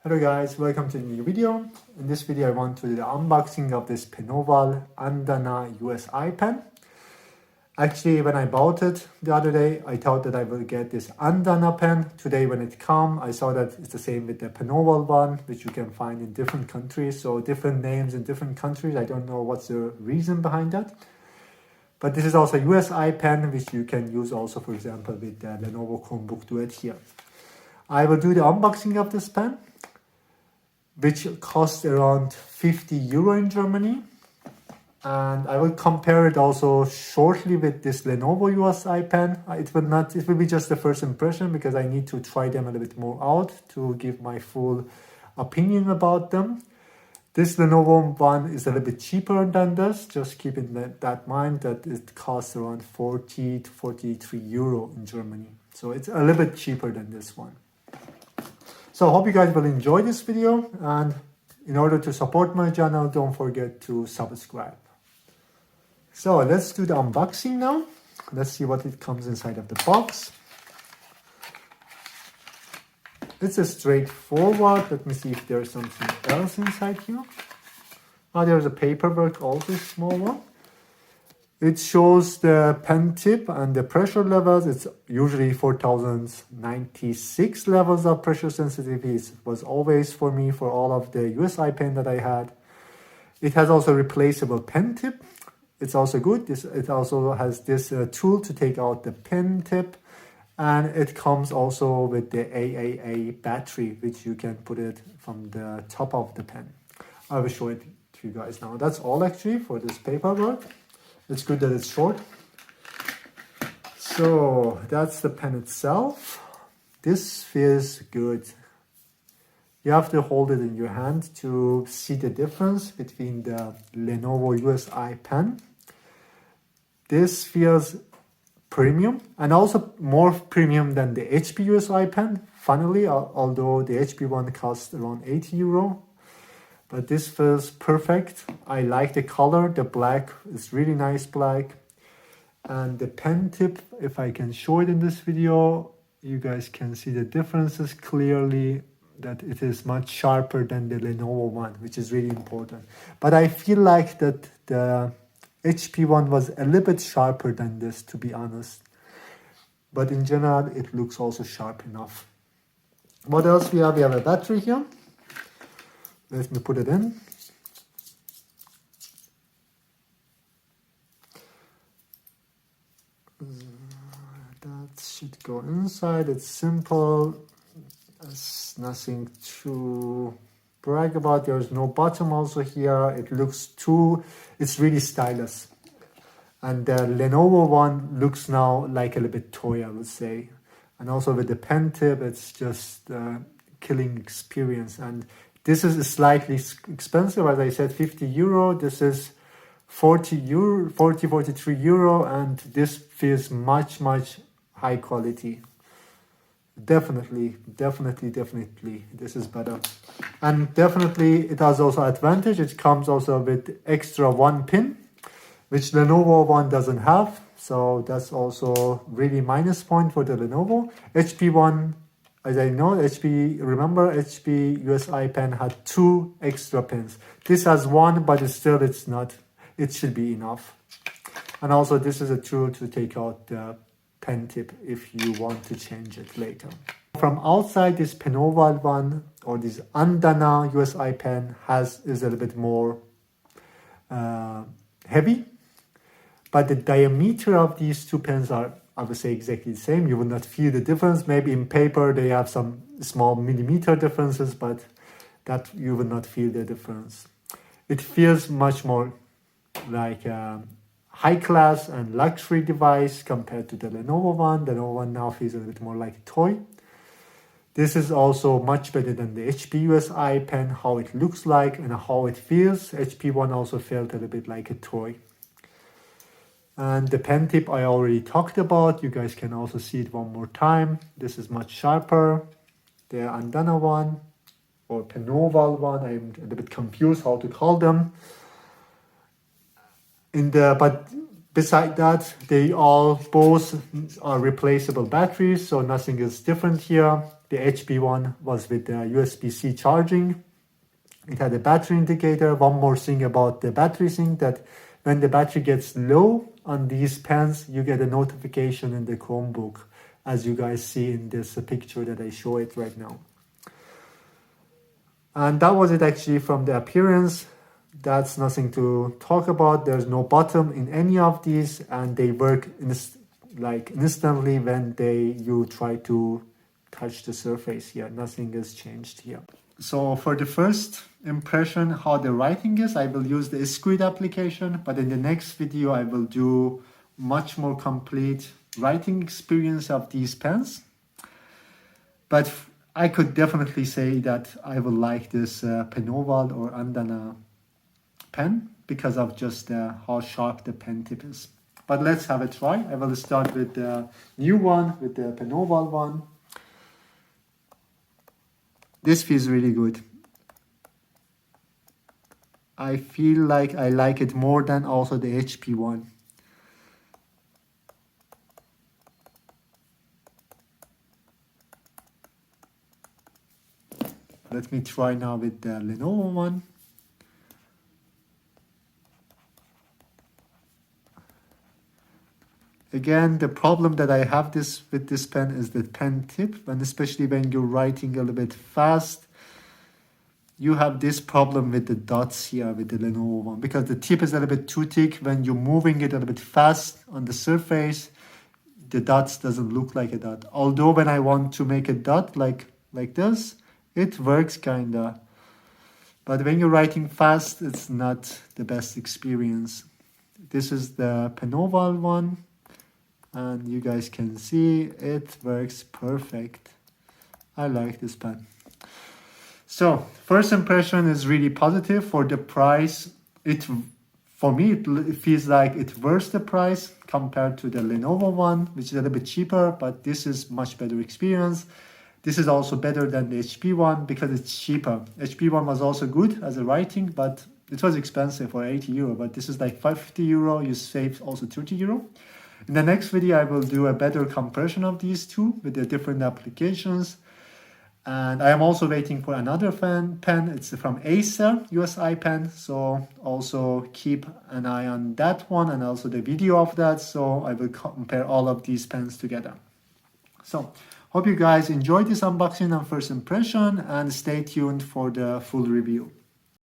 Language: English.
Hello guys, welcome to the new video. In this video I want to do the unboxing of this Penoval Andana USI pen. Actually, when I bought it the other day, I thought that I will get this Andana pen. Today when it came, I saw that it's the same with the Penoval one, which you can find in different countries. So different names in different countries. I don't know what's the reason behind that. But this is also a USI pen, which you can use also, for example, with the Lenovo Chromebook Duet here. I will do the unboxing of this pen, which costs around 50 euro in Germany. And I will compare it also shortly with this Lenovo USI pen. It will be just the first impression because I need to try them a little bit more out to give my full opinion about them. This Lenovo one is a little bit cheaper than this. Just keep in that mind that it costs around 40 to 43 euro in Germany. So it's a little bit cheaper than this one. So I hope you guys will enjoy this video, and in order to support my channel, don't forget to subscribe. So let's do the unboxing now. Let's see what it comes inside of the box. It's a straightforward. Let me see if there's something else inside here. Oh, there's a paperwork, also a small one. It shows the pen tip and the pressure levels. It's usually 4096 levels of pressure sensitivity. It was always for me for all of the USI pen that I had. It has also replaceable pen tip. It's also good. It also has this tool to take out the pen tip. And it comes also with the AAA battery, which you can put it from the top of the pen. I will show it to you guys now. That's all actually for this paperwork. It's good that it's short. So that's the pen itself. This feels good. You have to hold it in your hand to see the difference between the Lenovo USI pen. This feels premium and also more premium than the HP USI pen. Funnily, although the HP one costs around 80 euro. But this feels perfect. I like the color, the black is really nice black. And the pen tip, if I can show it in this video, you guys can see the differences clearly, that it is much sharper than the Lenovo one, which is really important. But I feel like that the HP one was a little bit sharper than this, to be honest. But in general, it looks also sharp enough. What else we have? We have a battery here. Let me put it in. That should go inside. It's simple. There's nothing to brag about. There's no bottom also here. It looks it's really stylish. And the Lenovo one looks now like a little bit toy, I would say. And also with the pen tip, it's just killing experience. And this is slightly expensive, as I said, 50 euro. This is 43 euro, and this feels much high quality. Definitely, this is better. And definitely it has also advantage. It comes also with extra one pin, which Lenovo one doesn't have. So that's also really minus point for the Lenovo. HP one, as I know, remember HP USI pen had 2 extra pins. This has 1, but it should be enough. And also this is a tool to take out the pen tip if you want to change it later. From outside, this Penoval one, or this Andana USI pen is a little bit more heavy. But the diameter of these two pens are, I would say, exactly the same. You will not feel the difference. Maybe in paper they have some small millimeter differences, but that you will not feel the difference. It feels much more like a high class and luxury device compared to the Lenovo one. The Lenovo one now feels a little bit more like a toy. This is also much better than the HP USI pen, how it looks like and how it feels. HP one also felt a little bit like a toy. And the pen tip I already talked about. You guys can also see it one more time. This is much sharper. The Andana one or Penoval one, I'm a little bit confused how to call them. But beside that, they both are replaceable batteries, so nothing is different here. The HP one was with the USB-C charging. It had a battery indicator. One more thing about the battery thing, that when the battery gets low on these pens, you get a notification in the Chromebook, as you guys see in this picture that I show it right now. And that was it actually from the appearance. That's nothing to talk about. There's no bottom in any of these, and they work instantly when you try to touch the surface here. Nothing has changed here. So for the first impression how the writing is, I will use the Squid application, but in the next video I will do much more complete writing experience of these pens. But I could definitely say that I will like this Penoval or Andana pen because of just how sharp the pen tip is. But let's have a try. I will start with the new one, with the Penoval one. This feels really good. I feel like I like it more than also the HP one. Let me try now with the Lenovo one. Again, the problem that I have with this pen is the pen tip, and especially when you're writing a little bit fast, you have this problem with the dots here with the Lenovo one, because the tip is a little bit too thick. When you're moving it a little bit fast on the surface, the dots doesn't look like a dot. Although when I want to make a dot like this, it works kinda. But when you're writing fast, it's not the best experience. This is the Penoval one. And you guys can see it works perfect. I like this pen. So first impression is really positive. For the price, for me it feels like it's worth the price compared to the Lenovo one, which is a little bit cheaper, but this is much better experience. This is also better than the HP one because it's cheaper. HP one was also good as a writing, but it was expensive for 80 euro, but this is like 50 euro. You save also 30 euro. In the next video, I will do a better comparison of these two with the different applications. And I am also waiting for another pen. It's from Acer USI pen. So also keep an eye on that one and also the video of that. So I will compare all of these pens together. So hope you guys enjoyed this unboxing and first impression, and stay tuned for the full review.